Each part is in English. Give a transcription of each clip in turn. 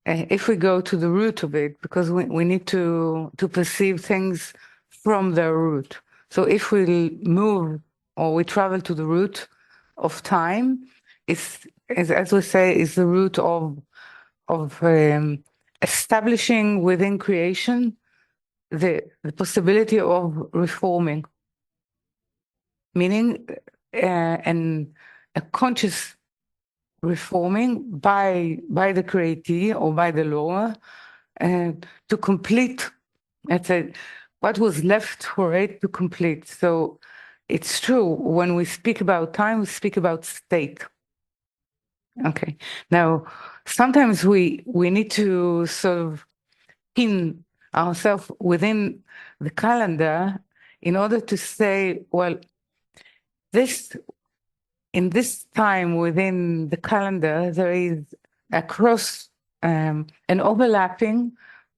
if we go to the root of it, because we need to perceive things from their root. So if we move or we travel to the root of time, it's, as we say, is the root of establishing within creation the possibility of reforming, meaning and a conscious reforming by the createe or by the law to complete, let's say, what was left for it to complete. So it's true, when we speak about time, we speak about state. Okay. Now, sometimes we need to sort of pin ourselves within the calendar in order to say, well, this in this time within the calendar, there is a cross, an overlapping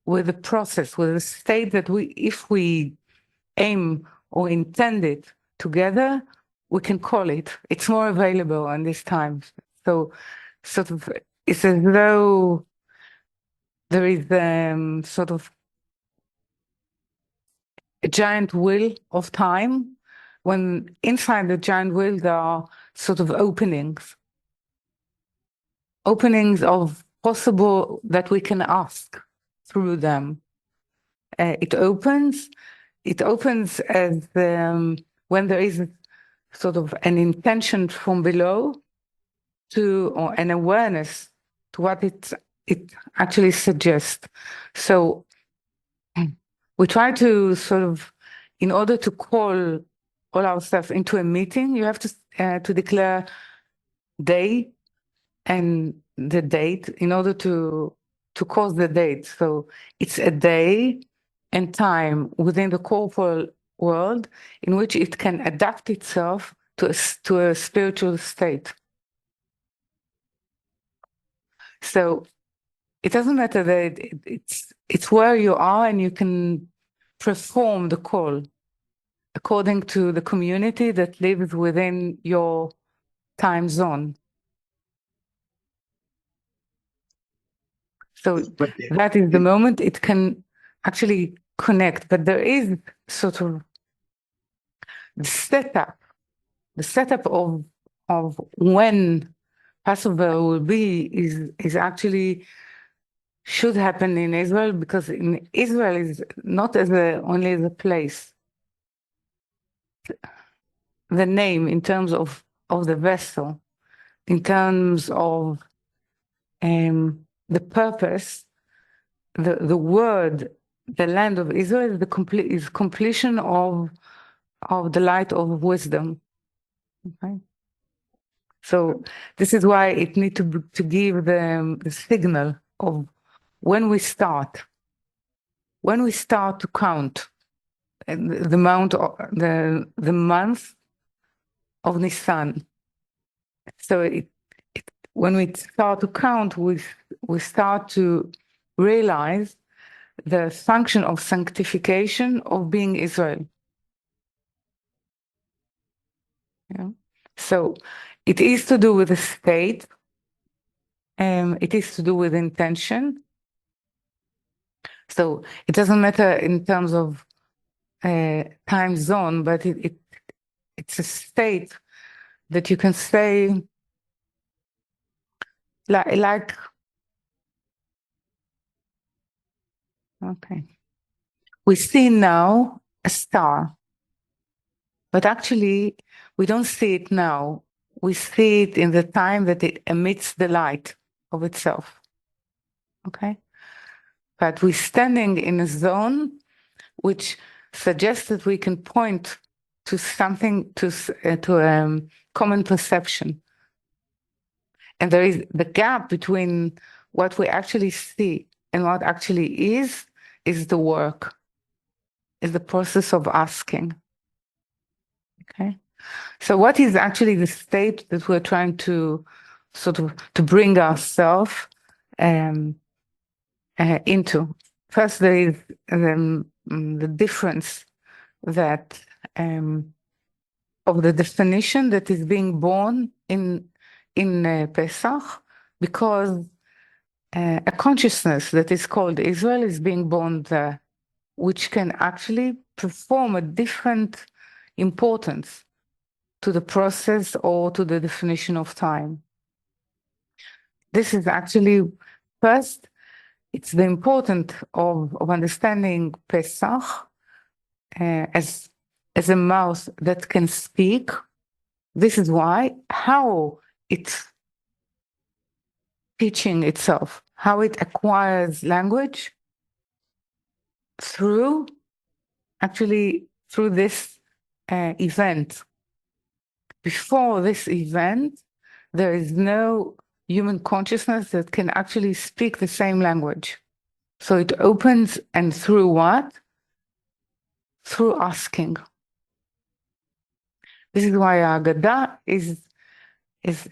with the process, with the state that if we aim or intend it together, we can call it. It's more available in this time. So sort of, it's as though there is sort of a giant wheel of time, when inside the giant wheel there are sort of openings of possible that we can ask through them. It opens as when there is sort of an intention from below or an awareness to what it actually suggests. So we try to sort of, in order to call all ourselves into a meeting, you have to declare day and the date in order to cause the date. So it's a day and time within the corporal world in which it can adapt itself to a spiritual state. So it doesn't matter that it's where you are, and you can perform the call according to the community that lives within your time zone. So that is the moment it can actually connect. But there is sort of the setup of when Passover will be is actually should happen in Israel, because in Israel is not only as a place. The name in terms of the vessel, in terms of the purpose, the word, the land of Israel is completion of the light of wisdom. Okay? So this is why it needs to give the signal of when we start to count the month of Nisan. So when we start to count, we start to realize the function of sanctification of being Israel. Yeah. So it is to do with the state, it is to do with intention. So it doesn't matter in terms of time zone, but it's a state that you can say, like okay, we see now a star, but actually we don't see it now. We see it in the time that it emits the light of itself. Okay? But we're standing in a zone which suggests that we can point to something, to common perception. And there is the gap between what we actually see and what actually is the work, is the process of asking. Okay? So what is actually the state that we're trying to sort of to bring ourselves into? First, there is the difference that of the definition that is being born in Pesach, because a consciousness that is called Israel is being born there, which can actually perform a different importance to the process or to the definition of time. This is actually, first, it's the importance of understanding Pesach as a mouth that can speak. This is why, how it's teaching itself, how it acquires language through this event. Before this event, there is no human consciousness that can actually speak the same language. So it opens, and through what? Through asking. This is why Agada is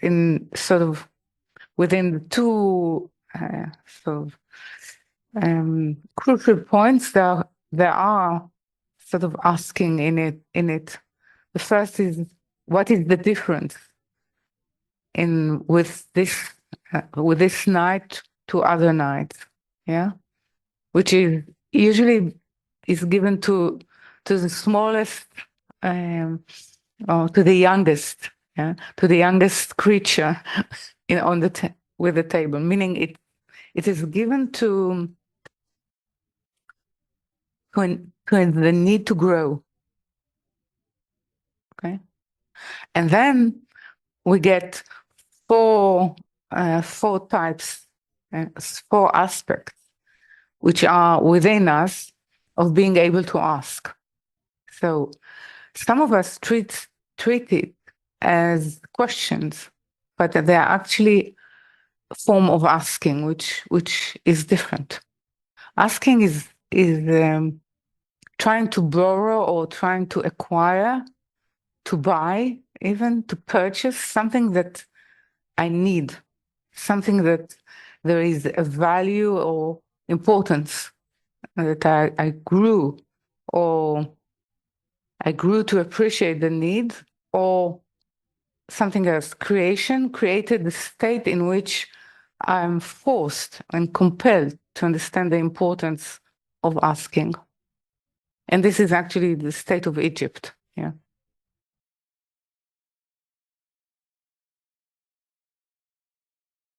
in sort of within the two crucial points. There are sort of asking in it. The first is, what is the difference with this night to other nights? Yeah, which is usually is given to the smallest or to the youngest, yeah, to the youngest creature with the table. Meaning it is given to the need to grow. Okay, and then we get four types, 4 aspects, which are within us of being able to ask. So some of us treat it as questions, but they are actually a form of asking, which is different. Asking is trying to borrow or trying to acquire, to buy, even to purchase something that I need, something that there is a value or importance that I grew, or I grew to appreciate the need, or something else. Creation created the state in which I'm forced and compelled to understand the importance of asking. And this is actually the state of Egypt. Yeah.